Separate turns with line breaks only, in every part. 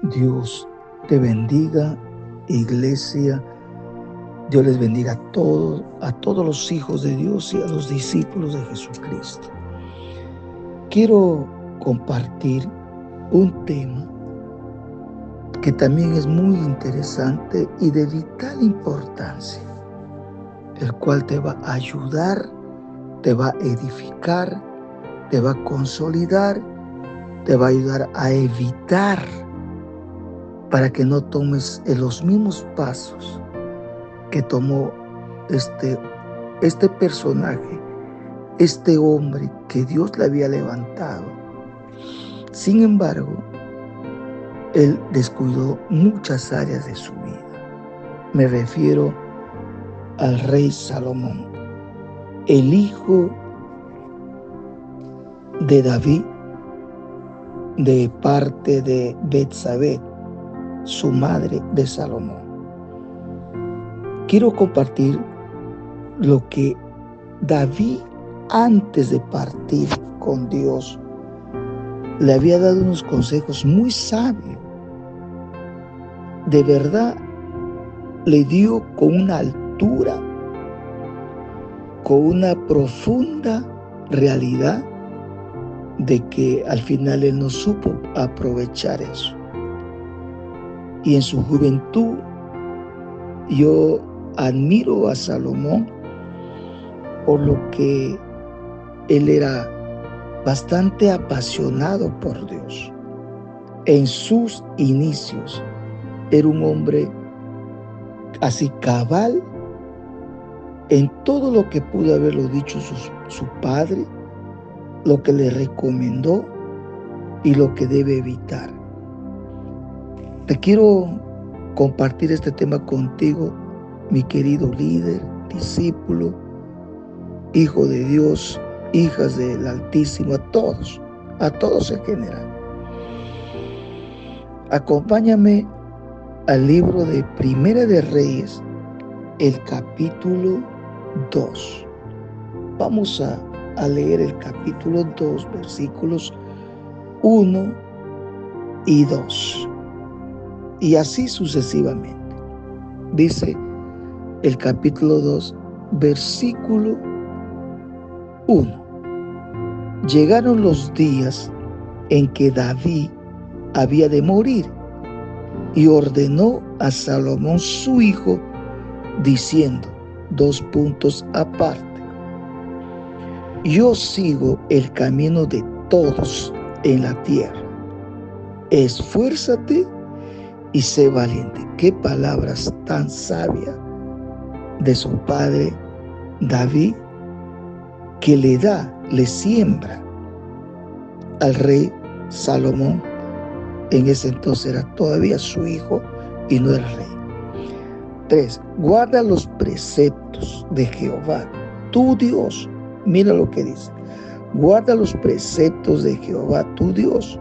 Dios te bendiga, iglesia. Dios les bendiga a todos los hijos de Dios y a los discípulos de Jesucristo. Quiero compartir un tema que también es muy interesante y de vital importancia, el cual te va a ayudar, te va a edificar, te va a consolidar, te va a ayudar a evitar para que no tomes los mismos pasos que tomó este personaje, este hombre que Dios le había levantado. Sin embargo, él descuidó muchas áreas de su vida. Me refiero al rey Salomón, el hijo de David, de parte de Betsabé, su madre de Salomón. Quiero compartir lo que David, antes de partir con Dios, le había dado unos consejos muy sabios. De verdad, le dio con una altura, con una profunda realidad de que al final él no supo aprovechar eso. Y en su juventud, yo admiro a Salomón por lo que él era bastante apasionado por Dios. En sus inicios era un hombre así cabal en todo lo que pudo haberlo dicho su padre, lo que le recomendó y lo que debe evitar. Te quiero compartir este tema contigo, mi querido líder, discípulo, hijo de Dios, hijas del Altísimo, a todos en general. Acompáñame al libro de Primera de Reyes, el capítulo 2. Vamos a leer el capítulo 2, versículos 1 y 2. Y así sucesivamente. Dice el capítulo 2, versículo 1. Llegaron los días en que David había de morir y ordenó a Salomón su hijo, diciendo, aparte, yo sigo el camino de todos en la tierra. Esfuérzate y sé valiente. Qué palabras tan sabias de su padre David, que le siembra al rey Salomón. En ese entonces era todavía su hijo y no era rey. 3. Guarda los preceptos de Jehová, tu Dios. Mira lo que dice. Guarda los preceptos de Jehová, tu Dios.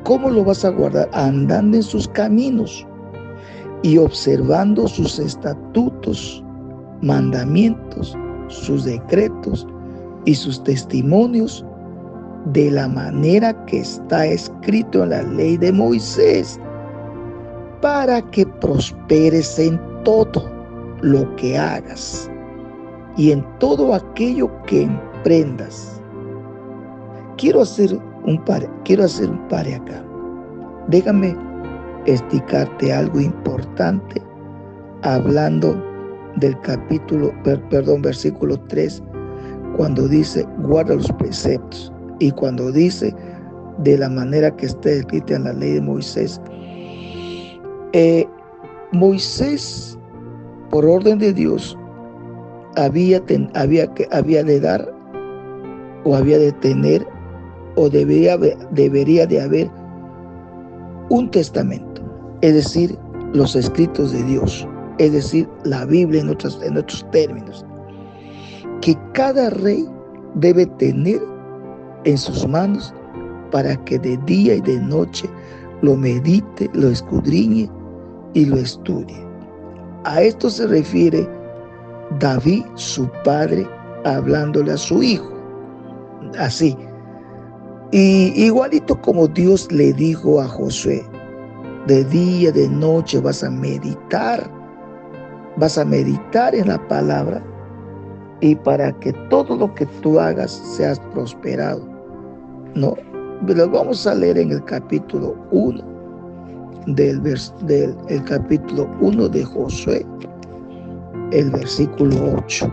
¿Cómo lo vas a guardar? Andando en sus caminos y observando sus estatutos, mandamientos, sus decretos y sus testimonios, de la manera que está escrito en la ley de Moisés, para que prosperes en todo lo que hagas y en todo aquello que emprendas. Quiero hacer un pare acá. Déjame explicarte algo importante hablando del versículo 3, cuando dice guarda los preceptos y cuando dice de la manera que está escrita en la ley de Moisés. Moisés, por orden de Dios, había de dar o había de tener o debería de haber un testamento, es decir, los escritos de Dios, es decir, la Biblia en otros términos, que cada rey debe tener en sus manos para que de día y de noche lo medite, lo escudriñe y lo estudie. A esto se refiere David, su padre, hablándole a su hijo. Así. Y igualito como Dios le dijo a Josué, De día, de noche vas a meditar en la palabra, y para que todo lo que tú hagas seas prosperado. No, lo vamos a leer en el capítulo 1 el capítulo 1 de Josué, el versículo 8.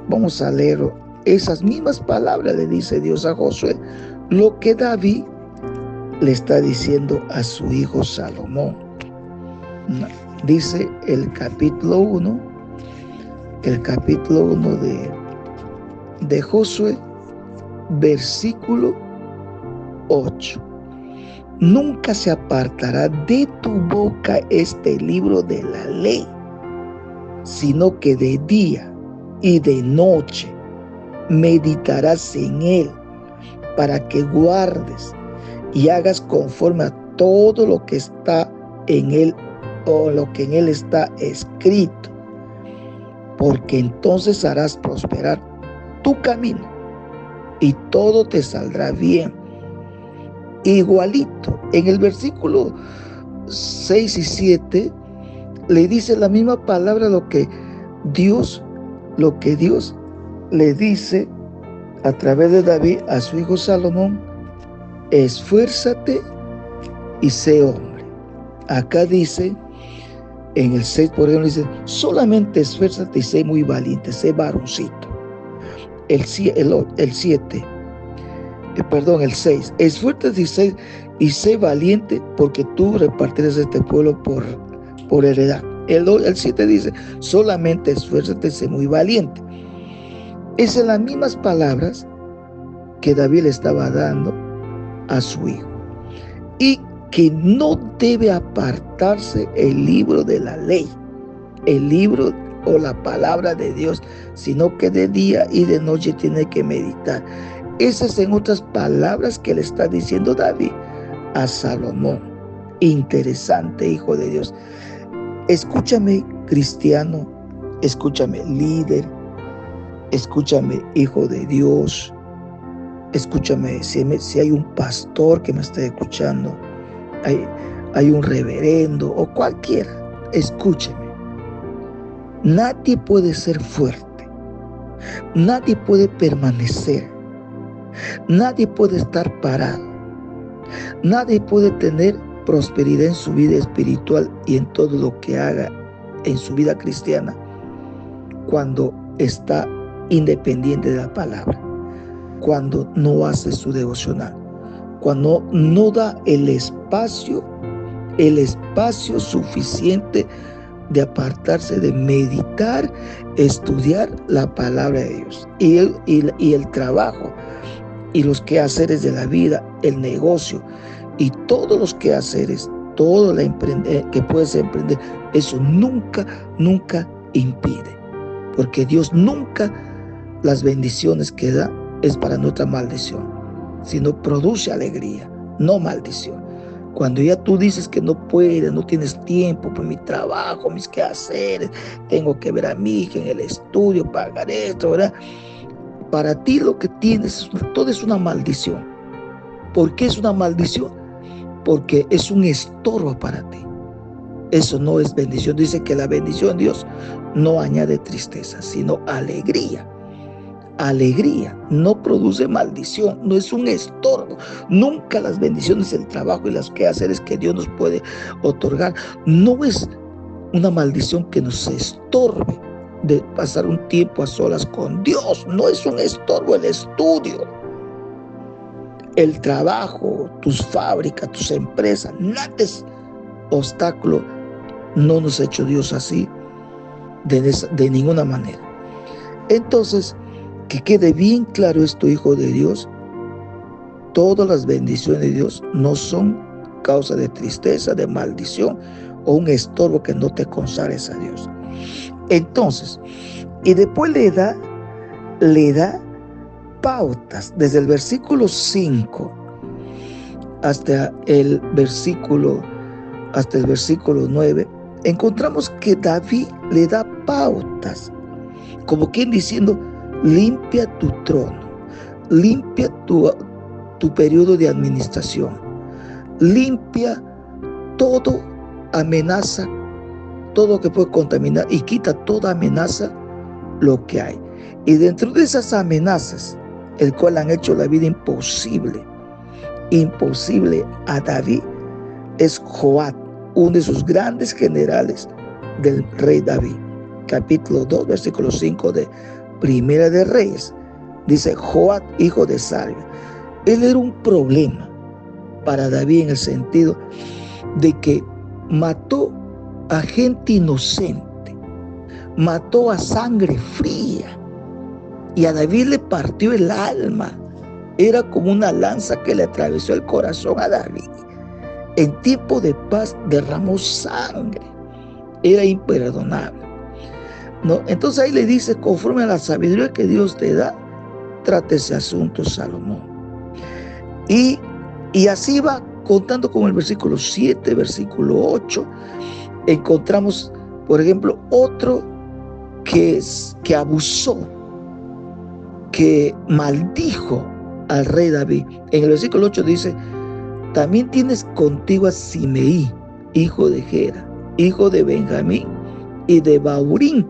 Vamos a leer esas mismas palabras. Le dice Dios a Josué lo que David le está diciendo a su hijo Salomón. Dice el capítulo 1 de Josué, versículo 8. Nunca se apartará de tu boca este libro de la ley, sino que de día y de noche meditarás en él, para que guardes y hagas conforme a todo lo que está en él, o lo que en él está escrito, porque entonces harás prosperar tu camino y todo te saldrá bien. Igualito, en el versículo 6 y 7 le dice la misma palabra lo que Dios le dice a través de David a su hijo Salomón: esfuérzate y sé hombre. Acá dice, en el 6, por ejemplo, dice: solamente esfuérzate y sé muy valiente, sé varoncito. El 6, esfuérzate y sé valiente, porque tú repartirás este pueblo por heredad. El 7 dice: solamente esfuérzate y sé muy valiente. Esas son las mismas palabras que David le estaba dando a su hijo. Y que no debe apartarse el libro de la ley, el libro o la palabra de Dios, sino que de día y de noche tiene que meditar. Esas, en otras palabras, que le está diciendo David a Salomón. Interesante, hijo de Dios. Escúchame, cristiano, escúchame, líder, escúchame, hijo de Dios, escúchame, si hay un pastor que me está escuchando, hay un reverendo o cualquiera, escúcheme. Nadie puede ser fuerte, nadie puede permanecer, nadie puede estar parado, nadie puede tener prosperidad en su vida espiritual y en todo lo que haga en su vida cristiana cuando está independiente de la palabra, cuando no hace su devocional, cuando no da el espacio suficiente de apartarse, de meditar, estudiar la palabra de Dios, y el trabajo y los quehaceres de la vida, el negocio y todos los quehaceres, todo que puedes emprender, eso nunca impide, porque Dios nunca, las bendiciones que da es para nuestra maldición, sino produce alegría, no maldición. Cuando ya tú dices que no puedes, no tienes tiempo por mi trabajo, mis quehaceres, tengo que ver a mi hija en el estudio, pagar esto, ¿verdad? Para ti lo que tienes, todo es una maldición. ¿Por qué es una maldición? Porque es un estorbo para ti. Eso no es bendición. Dice que la bendición de Dios no añade tristeza, sino alegría. Alegría no produce maldición, no es un estorbo. Nunca las bendiciones, el trabajo y las quehaceres que Dios nos puede otorgar, no es una maldición que nos estorbe de pasar un tiempo a solas con Dios. No es un estorbo el estudio, el trabajo, tus fábricas, tus empresas, nada es obstáculo. No nos ha hecho Dios así de ninguna manera. Entonces, que quede bien claro esto, hijo de Dios: todas las bendiciones de Dios no son causa de tristeza, de maldición o un estorbo que no te consagres a Dios. Entonces, y después le da pautas desde el versículo 5 hasta el versículo 9. Encontramos que David le da pautas, como quien diciendo: limpia tu trono, limpia tu periodo de administración, limpia todo amenaza, todo que puede contaminar, y quita toda amenaza lo que hay. Y dentro de esas amenazas, el cual han hecho la vida imposible a David, es Joab, uno de sus grandes generales del rey David. Capítulo 2, versículo 5 de Primera de Reyes. Dice: Joab, hijo de Sarvia. Él era un problema para David en el sentido de que mató a gente inocente, mató a sangre fría, y a David le partió el alma. Era como una lanza que le atravesó el corazón a David. En tiempo de paz derramó sangre. Era imperdonable, ¿no? Entonces ahí le dice: conforme a la sabiduría que Dios te da, trate ese asunto, Salomón. Y así va contando con el versículo 7, versículo 8. Encontramos, por ejemplo, otro que abusó, que maldijo al rey David. En el versículo 8 dice: también tienes contigo a Simeí, hijo de Gera, hijo de Benjamín y de Baurín,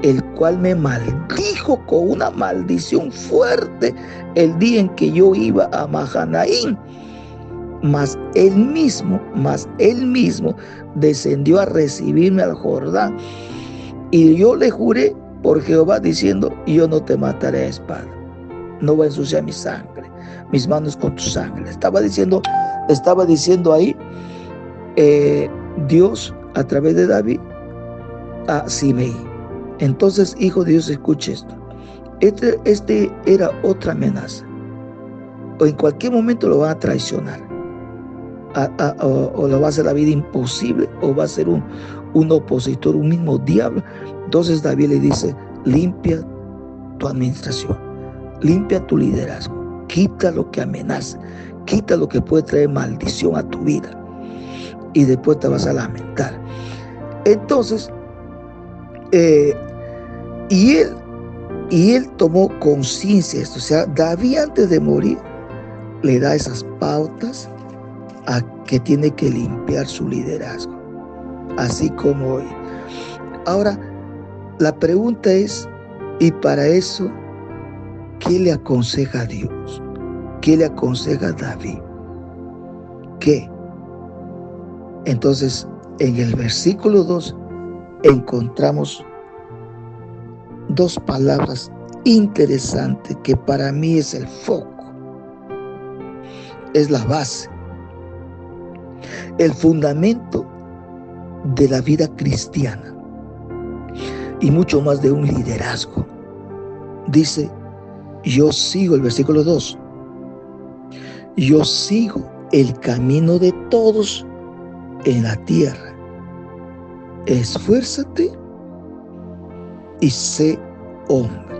el cual me maldijo con una maldición fuerte el día en que yo iba a Mahanaim. Mas él mismo descendió a recibirme al Jordán, y yo le juré por Jehová diciendo: yo no te mataré a espada, no voy a ensuciar mi sangre, mis manos con tu sangre. Estaba diciendo ahí Dios a través de David a Simeí. Entonces, hijo de Dios, escuche esto. Este era otra amenaza. O en cualquier momento lo van a traicionar, o lo va a hacer la vida imposible, o va a ser un opositor, un mismo diablo. Entonces David le dice: limpia tu administración, limpia tu liderazgo, quita lo que amenaza, quita lo que puede traer maldición a tu vida, y después te vas a lamentar. Entonces y él tomó conciencia de esto. O sea, David, antes de morir, le da esas pautas a que tiene que limpiar su liderazgo, así como hoy. Ahora, la pregunta es, y para eso, ¿qué le aconseja a Dios? ¿Qué le aconseja a David? ¿Qué? Entonces, en el versículo 2 encontramos dos palabras interesantes que para mí es el foco, es la base, el fundamento de la vida cristiana y mucho más de un liderazgo. Dice: yo sigo, el versículo 2, yo sigo el camino de todos en la tierra. Esfuérzate y sé hombre.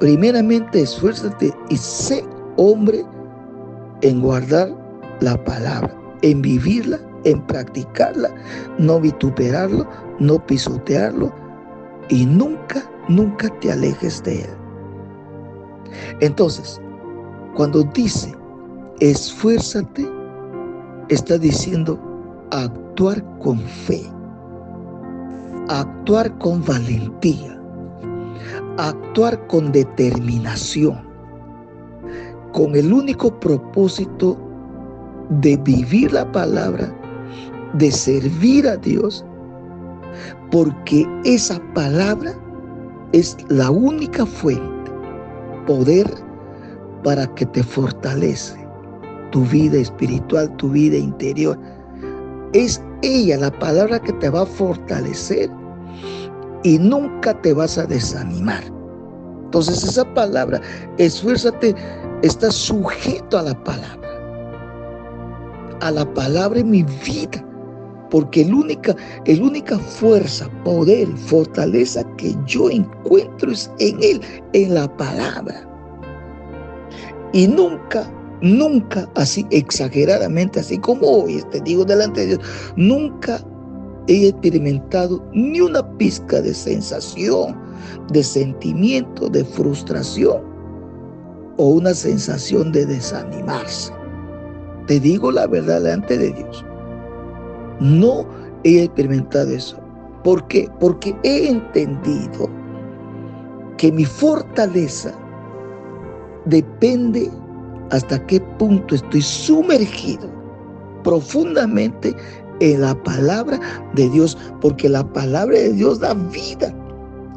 Primeramente, esfuérzate y sé hombre en guardar la palabra, en vivirla, en practicarla, no vituperarlo, no pisotearlo, y nunca te alejes de él. Entonces, cuando dice esfuérzate, está diciendo actuar con fe, actuar con valentía, actuar con determinación, con el único propósito de vivir la palabra, de servir a Dios, porque esa palabra es la única fuente, poder para que te fortalece tu vida espiritual, tu vida interior. Es ella, la palabra, que te va a fortalecer y nunca te vas a desanimar. Entonces esa palabra, esfuérzate, está sujeto a la palabra en mi vida, porque el única fuerza, poder, fortaleza que yo encuentro es en él, en la palabra. Y nunca, así exageradamente, así como hoy te digo delante de Dios, nunca he experimentado ni una pizca de sensación, de sentimiento, de frustración o una sensación de desanimarse. Te digo la verdad delante de Dios. No he experimentado eso. ¿Por qué? Porque he entendido que mi fortaleza depende hasta qué punto estoy sumergido profundamente en la palabra de Dios, porque la palabra de Dios da vida,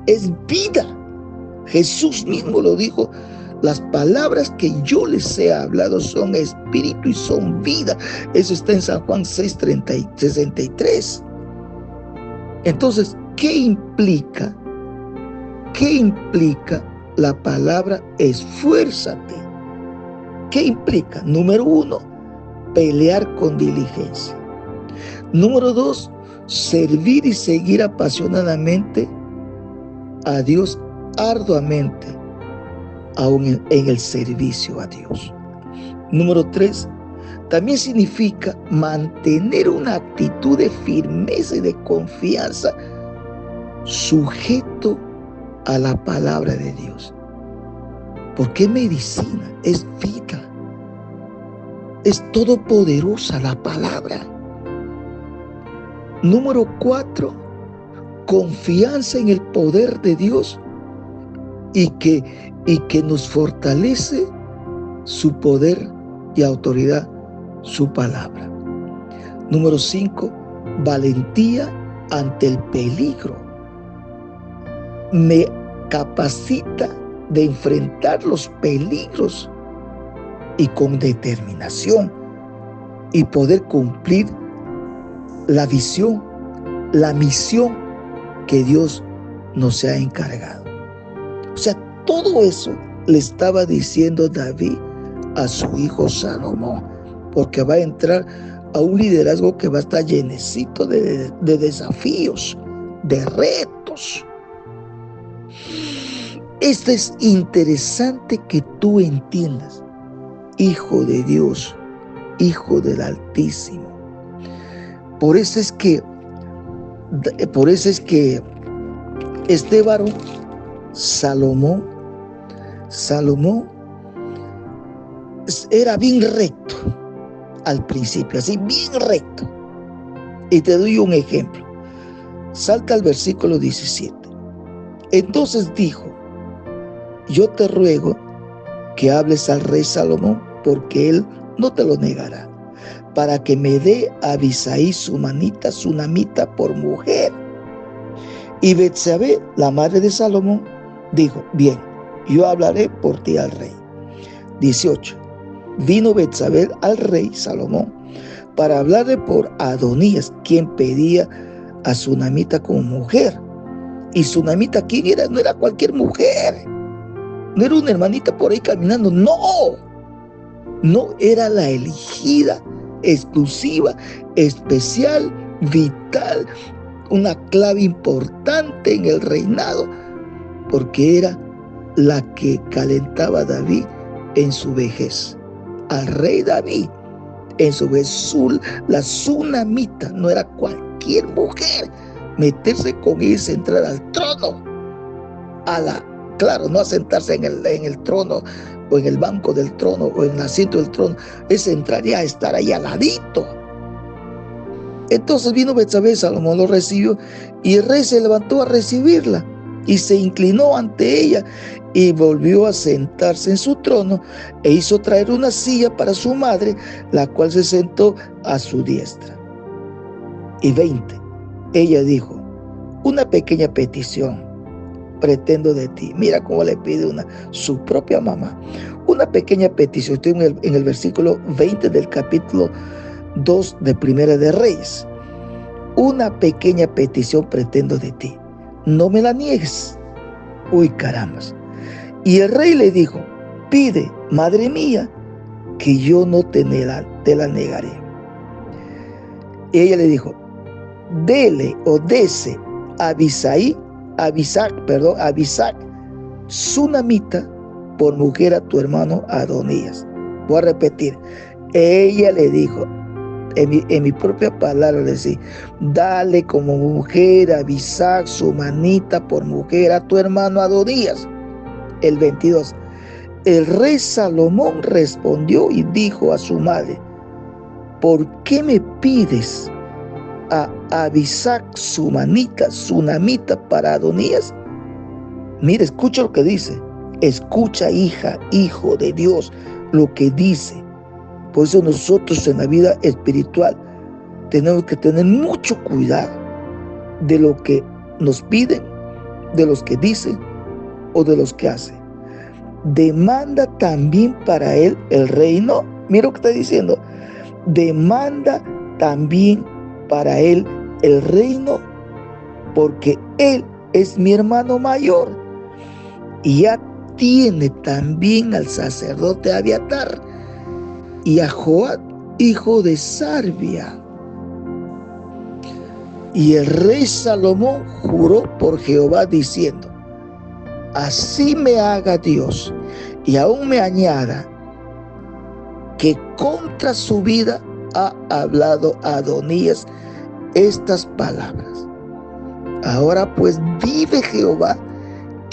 es vida. Jesús mismo lo dijo: las palabras que yo les he hablado son espíritu y son vida. Eso está en San Juan 6:63. Entonces, ¿qué implica? ¿Qué implica la palabra esfuérzate? ¿Qué implica? Número 1, pelear con diligencia. Número 2, servir y seguir apasionadamente a Dios arduamente, aún en el servicio a Dios. Número 3, también significa mantener una actitud de firmeza y de confianza sujeto a la palabra de Dios. Porque medicina es vida. Es todopoderosa la palabra. Número 4, confianza en el poder de Dios y que nos fortalece su poder y autoridad, su palabra. Número 5, valentía ante el peligro. Me capacita de enfrentar los peligros y con determinación y poder cumplir la visión, la misión que Dios nos ha encargado. O sea, todo eso le estaba diciendo David a su hijo Salomón, porque va a entrar a un liderazgo que va a estar llenecito de desafíos, de retos. Esto es interesante que tú entiendas, hijo de Dios, hijo del Altísimo. Por eso es que este varón, Salomón, era bien recto al principio, así bien recto. Y te doy un ejemplo. Salta al versículo 17. Entonces dijo: yo te ruego que hables al rey Salomón, porque él no te lo negará, para que me dé a Abisai sunamita por mujer. Y Betsabé, la madre de Salomón, dijo: bien, yo hablaré por ti al rey. 18. Vino Betsabé al rey Salomón para hablarle por Adonías, quien pedía a Sunamita como mujer. Y Sunamita, ¿quién era? No era cualquier mujer. No era una hermanita por ahí caminando. No era la elegida, exclusiva, especial, vital, una clave importante en el reinado, porque era la que calentaba a David en su vejez. Al rey David en su vejez, la Sunamita no era cualquier mujer. Meterse con ella es entrar al trono, claro, no a sentarse en el trono o en el banco del trono o en el asiento del trono, es entrar ya a estar ahí al ladito. Entonces vino Betsabé, Salomón lo recibió y el rey se levantó a recibirla y se inclinó ante ella y volvió a sentarse en su trono e hizo traer una silla para su madre, la cual se sentó a su diestra. Y 20, ella dijo: una pequeña petición pretendo de ti. Mira cómo le pide su propia mamá. Una pequeña petición. Estoy en el versículo 20 del capítulo 2 de Primera de Reyes. Una pequeña petición pretendo de ti. No me la niegues. Uy, carambas. Y el rey le dijo: pide, madre mía, que yo no te la negaré. Y ella le dijo: dele o dese a Abisac, sunamita, por mujer a tu hermano Adonías. Voy a repetir. Ella le dijo, en mi propia palabra, le decía: dale como mujer a Abisac, sunamita, por mujer a tu hermano Adonías. El 22. El rey Salomón respondió y dijo a su madre: ¿por qué me pides a Abisac sunamita para Adonías? Mira, escucha lo que dice. Escucha, hija, hijo de Dios, lo que dice. Por eso nosotros en la vida espiritual tenemos que tener mucho cuidado de lo que nos piden, de los que dicen o de los que hacen. Demanda también para él el reino. Mira lo que está diciendo. Demanda también para él el reino, porque él es mi hermano mayor y ya tiene también al sacerdote Abiatar y a Joab, hijo de Sarvia. Y el rey Salomón juró por Jehová diciendo: así me haga Dios y aún me añada, que contra su vida ha hablado Adonías estas palabras. Ahora pues vive Jehová,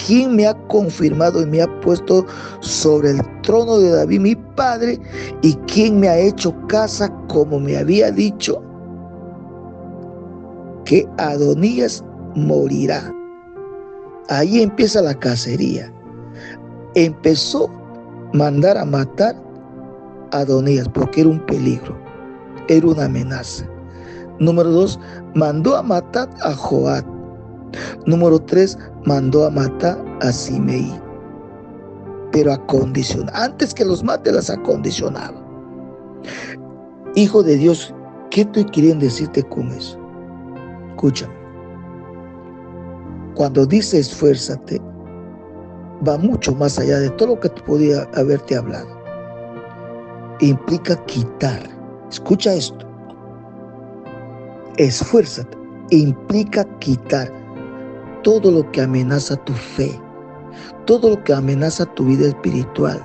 quien me ha confirmado y me ha puesto sobre el trono de David mi padre, y quien me ha hecho casa como me había dicho, que Adonías morirá. Ahí empieza la cacería. Empezó a mandar a matar a Adonías porque era un peligro, era una amenaza. Número 2, mandó a matar a Joab. Número 3, mandó a matar a Simei. Pero antes que los mate, las acondicionaba. Hijo de Dios, ¿qué estoy queriendo decirte con eso? Escúchame. Cuando dice esfuérzate, va mucho más allá de todo lo que podía haberte hablado. Implica quitar. Escucha esto. Esfuérzate implica quitar todo lo que amenaza tu fe, todo lo que amenaza tu vida espiritual,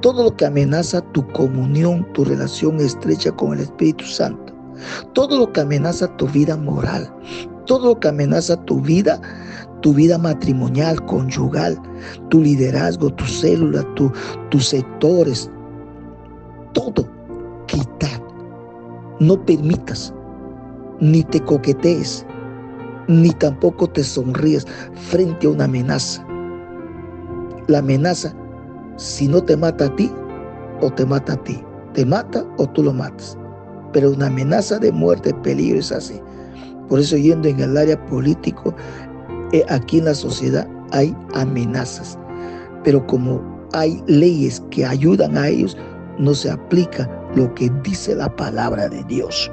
todo lo que amenaza tu comunión, tu relación estrecha con el Espíritu Santo, todo lo que amenaza tu vida moral, todo lo que amenaza tu vida matrimonial, conyugal, tu liderazgo, tu célula, tus sectores, todo, quitar. No permitas, ni te coquetees, ni tampoco te sonríes frente a una amenaza. La amenaza, si no te mata a ti, o te mata a ti, te mata o tú lo matas. Pero una amenaza de muerte, peligro es así. Por eso, yendo en el área político, aquí en la sociedad hay amenazas, pero como hay leyes que ayudan a ellos, no se aplica lo que dice la palabra de Dios.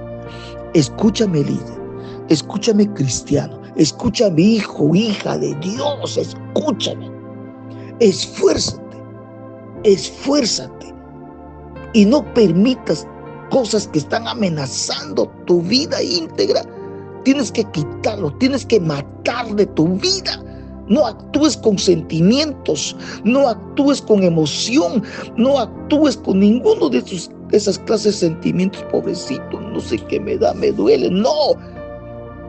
Escúchame, líder, escúchame, cristiano, escúchame, hijo, hija de Dios, escúchame. Esfuérzate y no permitas cosas que están amenazando tu vida íntegra. Tienes que quitarlo, tienes que matar de tu vida. No actúes con sentimientos, no actúes con emoción, no actúes con ninguno de esas clases de sentimientos. Pobrecito, no sé qué me da, me duele. No,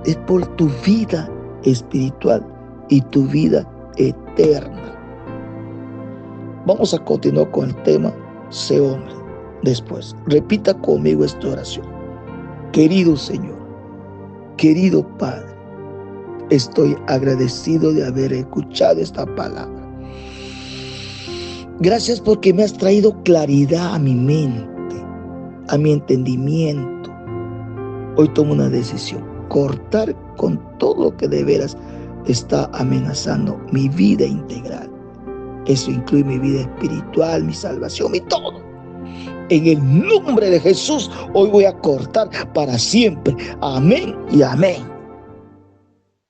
es por tu vida espiritual y tu vida eterna. Vamos a continuar con el tema Sé hombre. Después, repita conmigo esta oración. Querido Señor, querido Padre, estoy agradecido de haber escuchado esta palabra. Gracias porque me has traído claridad a mi mente, a mi entendimiento. Hoy tomo una decisión: cortar con todo lo que de veras está amenazando mi vida integral. Eso incluye mi vida espiritual, mi salvación, mi todo. En el nombre de Jesús, hoy voy a cortar para siempre. Amén y amén.